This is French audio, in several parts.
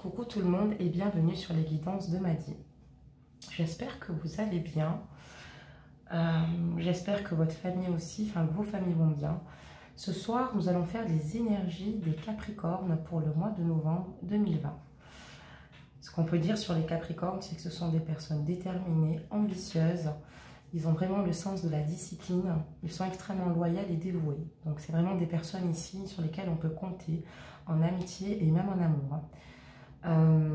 Coucou tout le monde et bienvenue sur les guidances de Madi. J'espère que vous allez bien. J'espère que votre famille aussi, enfin que vos familles vont bien. Ce soir, nous allons faire les énergies des Capricornes pour le mois de novembre 2020. Ce qu'on peut dire sur les Capricornes, c'est que ce sont des personnes déterminées, ambitieuses. Ils ont vraiment le sens de la discipline. Ils sont extrêmement loyaux et dévoués. Donc c'est vraiment des personnes ici sur lesquelles on peut compter en amitié et même en amour.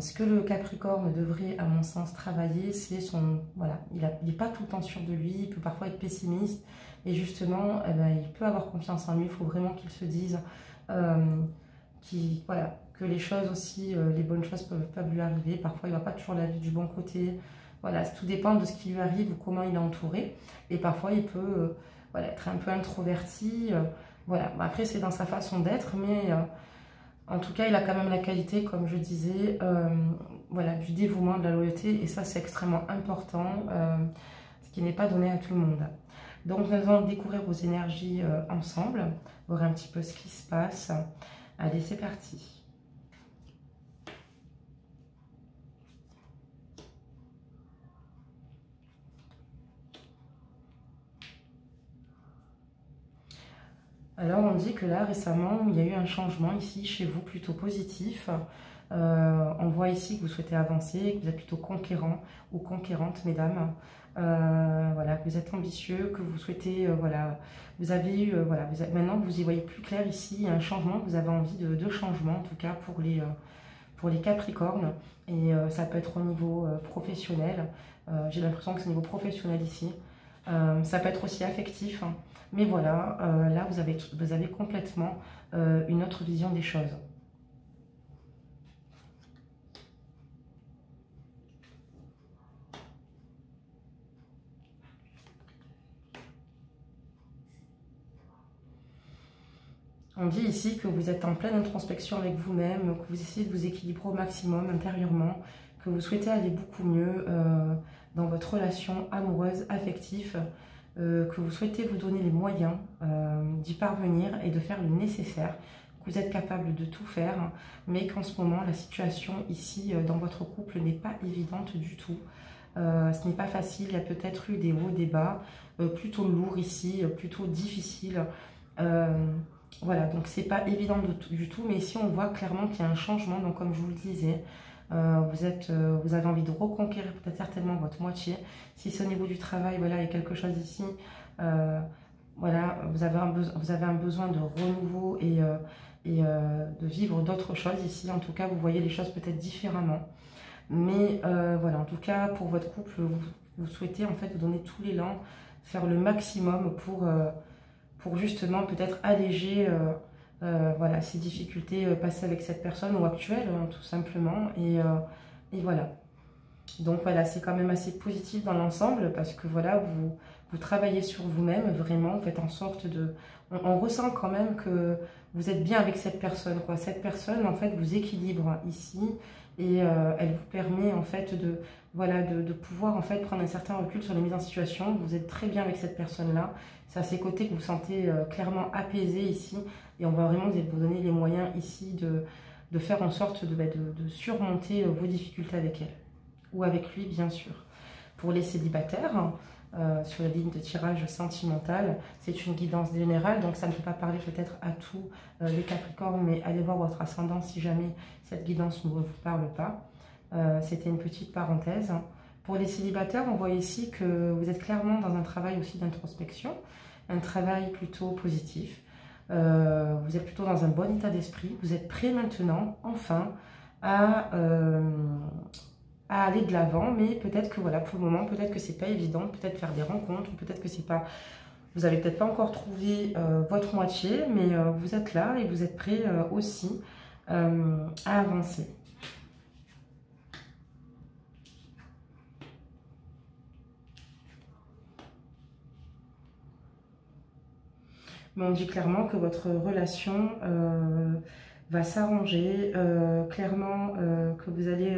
Ce que le Capricorne devrait, à mon sens, travailler, c'est son... Voilà, il n'est pas tout le temps sûr de lui, il peut parfois être pessimiste. Et justement, il peut avoir confiance en lui. Il faut vraiment qu'il se dise voilà, que les choses aussi, les bonnes choses peuvent lui arriver. Parfois, il ne va pas toujours la vie du bon côté. Voilà, tout dépend de ce qui lui arrive ou comment il est entouré. Et parfois, il peut voilà, être un peu introverti. Voilà. Après, c'est dans sa façon d'être, mais... en tout cas, il a quand même la qualité, comme je disais, voilà, du dévouement, de la loyauté. Et ça, c'est extrêmement important, ce qui n'est pas donné à tout le monde. Donc, nous allons découvrir vos énergies ensemble, voir un petit peu ce qui se passe. Allez, c'est parti. Alors, on dit que là, récemment, il y a eu un changement ici, chez vous, plutôt positif. On voit ici que vous souhaitez avancer, que vous êtes plutôt conquérant ou conquérante, mesdames. Voilà, que vous êtes ambitieux, que vous souhaitez, voilà, vous avez eu, voilà, maintenant vous y voyez plus clair ici, il y a un changement, vous avez envie de changement, en tout cas pour les Capricornes. Et ça peut être au niveau professionnel, j'ai l'impression que c'est au niveau professionnel ici. Ça peut être aussi affectif, hein. Mais voilà, là vous avez complètement une autre vision des choses. On dit ici que vous êtes en pleine introspection avec vous-même, que vous essayez de vous équilibrer au maximum intérieurement, que vous souhaitez aller beaucoup mieux dans votre relation amoureuse, affective, que vous souhaitez vous donner les moyens d'y parvenir et de faire le nécessaire, que vous êtes capable de tout faire, mais qu'en ce moment, la situation ici dans votre couple n'est pas évidente du tout. Ce n'est pas facile, il y a peut-être eu des hauts, des bas, plutôt lourds ici, plutôt difficiles. Voilà, donc c'est pas évident du tout, mais ici on voit clairement qu'il y a un changement. Donc comme je vous le disais, vous avez envie de reconquérir peut-être certainement votre moitié. Si c'est au niveau du travail, voilà, il y a quelque chose ici, voilà, vous avez un besoin de renouveau et de vivre d'autres choses ici. En tout cas, vous voyez les choses peut-être différemment. Mais voilà, en tout cas, pour votre couple, vous souhaitez en fait vous donner tout l'élan, faire le maximum pour justement peut-être alléger voilà, ces difficultés passées avec cette personne ou actuelles, hein, tout simplement. Et voilà. Donc voilà, c'est quand même assez positif dans l'ensemble parce que voilà, vous travaillez sur vous-même, vraiment, vous faites en sorte de... On ressent quand même que vous êtes bien avec cette personne, quoi. Cette personne, en fait, vous équilibre ici et elle vous permet, en fait, voilà, de pouvoir, en fait, prendre un certain recul sur les mises en situation. Vous êtes très bien avec cette personne-là. C'est à ses côtés que vous vous sentez clairement apaisé ici et on va vraiment vous donner les moyens ici de faire en sorte de surmonter vos difficultés avec elle. Ou avec lui, bien sûr. Pour les célibataires, sur la ligne de tirage sentimental, c'est une guidance générale, donc ça ne peut pas parler peut-être à tous les Capricornes, mais allez voir votre ascendant si jamais cette guidance ne vous parle pas. C'était une petite parenthèse. Pour les célibataires, on voit ici que vous êtes clairement dans un travail aussi d'introspection, un travail plutôt positif. Vous êtes plutôt dans un bon état d'esprit. Vous êtes prêt maintenant, enfin, à aller de l'avant, mais peut-être que voilà, pour le moment, peut-être que c'est pas évident, peut-être faire des rencontres, peut-être que c'est pas, vous avez peut-être pas encore trouvé votre moitié, mais vous êtes là et vous êtes prêt aussi à avancer. Mais on dit clairement que votre relation va s'arranger, clairement que vous allez...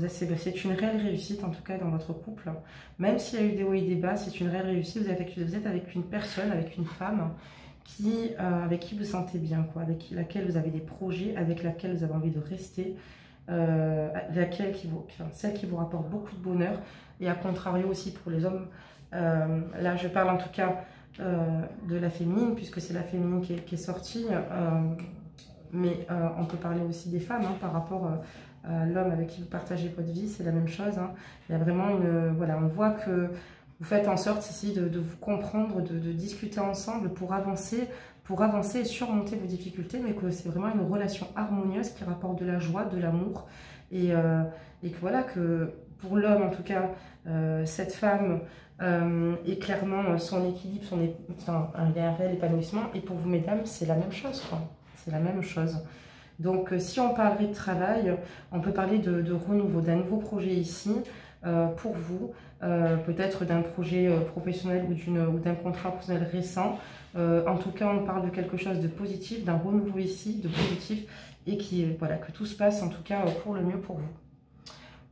c'est une réelle réussite en tout cas dans votre couple. Même s'il y a eu des hauts et des bas, c'est une réelle réussite. Vous êtes avec une personne, avec une femme avec qui vous sentez bien, quoi, avec laquelle vous avez des projets, avec laquelle vous avez envie de rester, celle qui vous rapporte beaucoup de bonheur, et à contrario aussi pour les hommes. Là je parle en tout cas de la féminine, puisque c'est la féminine qui est sortie, mais on peut parler aussi des femmes, hein, par rapport à l'homme avec qui vous partagez votre vie, c'est la même chose, hein. Il y a vraiment voilà, on voit que vous faites en sorte ici de vous comprendre, de discuter ensemble pour avancer et surmonter vos difficultés, mais que c'est vraiment une relation harmonieuse qui rapporte de la joie, de l'amour, et que voilà, que pour l'homme en tout cas, cette femme est clairement son équilibre, un réel épanouissement, et pour vous mesdames, c'est la même chose, quoi. C'est la même chose. Donc si on parlerait de travail, on peut parler de renouveau, d'un nouveau projet ici, pour vous, peut-être d'un projet professionnel ou d'un contrat professionnel récent. En tout cas, on parle de quelque chose de positif, d'un renouveau ici, de positif, et voilà, que tout se passe en tout cas pour le mieux pour vous.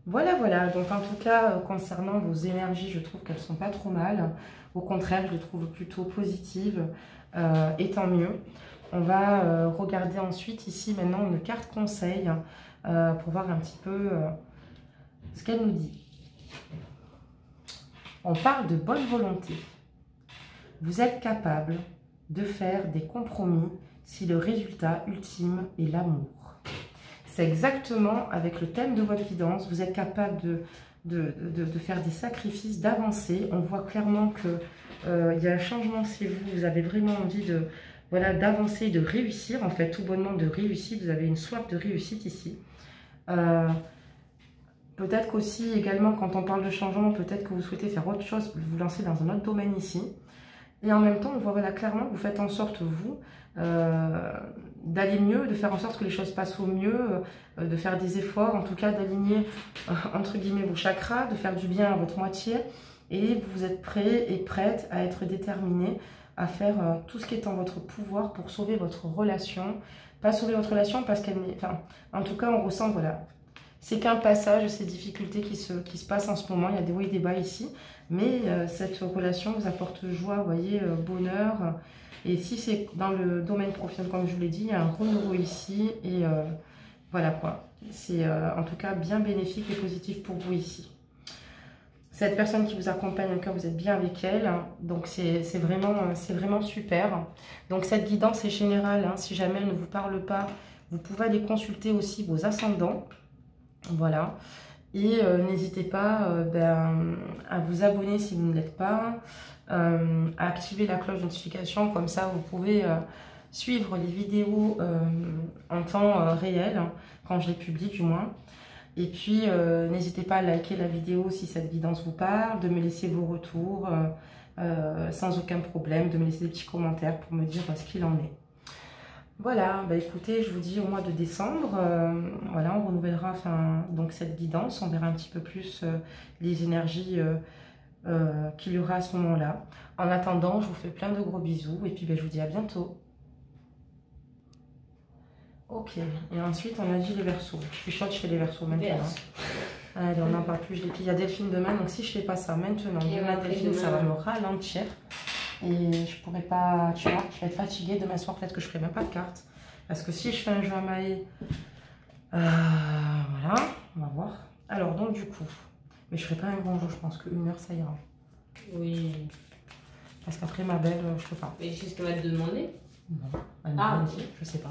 Voilà, voilà. Donc en tout cas, concernant vos énergies, je trouve qu'elles ne sont pas trop mal. Au contraire, je les trouve plutôt positives, et tant mieux. On va regarder ensuite ici maintenant une carte conseil pour voir un petit peu ce qu'elle nous dit. On parle de bonne volonté. Vous êtes capable de faire des compromis si le résultat ultime est l'amour. C'est exactement avec le thème de votre guidance. Vous êtes capable de faire des sacrifices, d'avancer. On voit clairement qu'il y a un changement chez vous. Vous avez vraiment envie voilà, d'avancer, de réussir. En fait, tout bonnement de réussite. Vous avez une soif de réussite ici. Peut-être qu'aussi, également, quand on parle de changement, peut-être que vous souhaitez faire autre chose, vous lancer dans un autre domaine ici. Et en même temps, on voit voilà, clairement que vous faites en sorte, vous, d'aller mieux, de faire en sorte que les choses passent au mieux, de faire des efforts, en tout cas d'aligner, entre guillemets, vos chakras, de faire du bien à votre moitié. Et vous êtes prêt et prête à être déterminé à faire tout ce qui est en votre pouvoir pour sauver votre relation. Pas sauver votre relation parce qu'elle n'est... Enfin, en tout cas, on ressent, voilà... C'est qu'un passage, ces difficultés qui se passent en ce moment. Il y a des hauts et des bas ici. Mais cette relation vous apporte joie, vous voyez, bonheur. Et si c'est dans le domaine professionnel, comme je vous l'ai dit, il y a un renouveau ici. Et voilà quoi. C'est en tout cas bien bénéfique et positif pour vous ici. Cette personne qui vous accompagne, en cas, vous êtes bien avec elle. Donc c'est vraiment super. Donc cette guidance est générale. Hein, si jamais elle ne vous parle pas, vous pouvez aller consulter aussi vos ascendants. Voilà, et n'hésitez pas à vous abonner si vous ne l'êtes pas, à activer la cloche de notification, comme ça vous pouvez suivre les vidéos en temps réel, hein, quand je les publie du moins. Et puis n'hésitez pas à liker la vidéo si cette guidance vous parle, de me laisser vos retours sans aucun problème, de me laisser des petits commentaires pour me dire ce qu'il en est. Voilà, bah écoutez, je vous dis au mois de décembre, voilà, on renouvellera donc cette guidance, on verra un petit peu plus les énergies qu'il y aura à ce moment-là. En attendant, je vous fais plein de gros bisous et puis je vous dis à bientôt. Ok, et ensuite on a dit les Verseaux. Je suis chaude, je fais les Verseaux maintenant. Allez, on n'en parle plus, je l'ai dit. Il y a Delphine demain, donc si je fais pas ça maintenant, demain Delphine, ça va me ralentir. Et je pourrais pas, tu vois, je vais être fatiguée demain soir, peut-être que je ferai même pas de carte. Parce que si je fais un jeu à Maë, voilà, on va voir. Alors, donc du coup, mais je ferai pas un grand jeu, je pense qu'une heure ça ira. Oui. Parce qu'après ma belle, je peux pas. Mais c'est ce qu'elle va te demander? Non, elle m'a dit, je sais pas.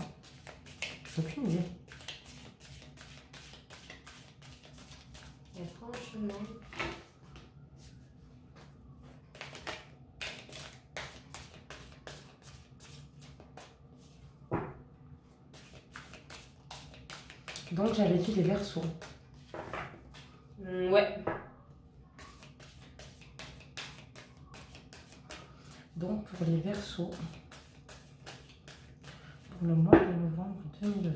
J'ai aucune idée. Et franchement... Donc j'avais dit les Verseaux. Ouais. Donc pour les Verseaux, pour le mois de novembre 2020.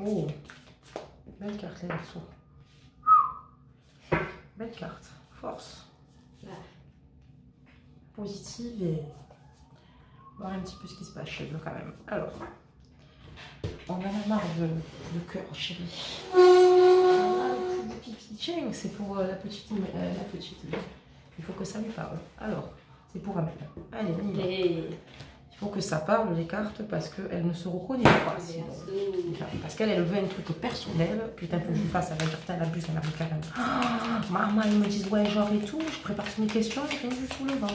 Oh, belle carte les Verseaux. Belle carte, force. Ouais. positive et voir un petit peu ce qui se passe chez eux quand même. Alors, on en a marre de cœur, chérie. Tiens, c'est pour la petite. Il faut que ça lui parle. Alors, c'est pour Amel. Allez, on y va. Il faut que ça parle, les cartes, parce qu'elle ne se reconnaît pas. Sinon. Parce qu'elle veut un truc personnel. Putain, faut que je lui fasse. Elle va dire, putain, la buse, elle arrive carrément. Ah, maman, ils me disent, ouais, genre et tout. Je prépare mes questions, rien du tout le vent.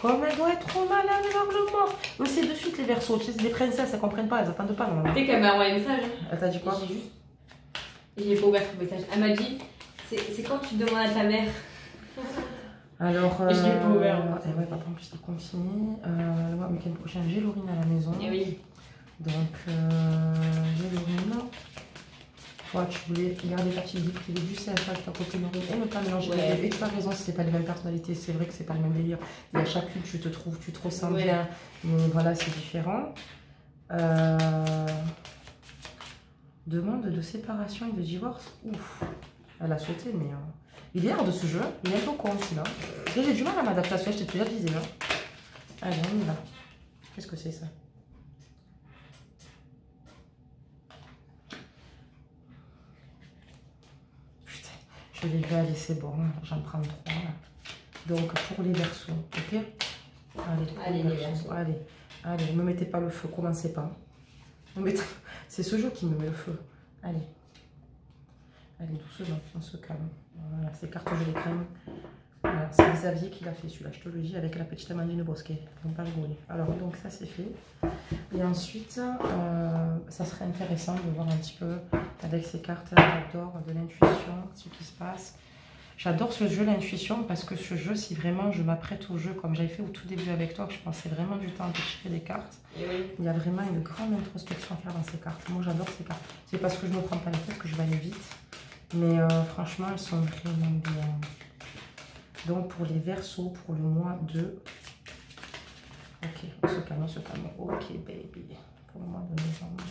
Comme elle doit être trop malade, genre le mort. Eux, c'est de suite les versos. Tu sais, c'est des princesses, elles comprennent pas, elles attendent pas. Tu sais qu'elle m'a envoyé un message. Elle t'a dit quoi? J'ai juste. J'ai pas ouvert son message. Elle m'a dit, c'est quand tu demandes à ta mère. Alors, je l'ai pas ouvert. Ouais, papa, en plus, il continue. Le week-end prochain, j'ai Laurine à la maison. Et oui. Donc, j'ai Laurine. Toi, tu voulais garder ta petite vie privée du CFA avec ta copine Laurine et ne pas mélanger les deux. Et tu as raison, si c'est pas les mêmes personnalités, c'est vrai que c'est pas le même délire. Et à chacune, tu te trouves, tu te ressens bien. Mais voilà, c'est différent. Demande de séparation et de divorce. Ouf, elle a sauté, mais... Il est hors de ce jeu, il est un peu con celui-là. J'ai du mal à m'adapter à ce jeu, je t'ai déjà disé. Hein. Allez, on y va. Qu'est-ce que c'est ça? Putain, je les vais aller, c'est bon, j'en prends 3 là. Donc pour les versos, ok? Allez, les versos. Allez, ne me mettez pas le feu, commencez pas. C'est ce jeu qui me met le feu. Allez, doucement, on se calme. Voilà, ces cartes, je les crains. Voilà, c'est Xavier qui l'a fait celui-là, je te le dis, avec la petite Amandine Bosquet. Donc pas rigoler. Alors, donc ça c'est fait. Et ensuite, ça serait intéressant de voir un petit peu avec ces cartes, j'adore de l'intuition, ce qui se passe. J'adore ce jeu, l'intuition, parce que ce jeu, si vraiment je m'apprête au jeu, comme j'avais fait au tout début avec toi, que je pensais vraiment du temps à tirer des cartes, il y a vraiment une grande introspection à faire dans ces cartes. Moi, j'adore ces cartes. C'est parce que je ne me prends pas la tête que je vais aller vite. Mais franchement, elles sont vraiment bien. Donc, pour les versos, pour le mois de... Ok, on se calme, on se calme. Ok, baby. Pour le mois de novembre.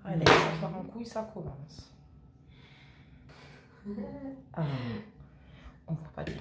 Allez, ça part en couille, ça commence. Ah, on voit pas bien.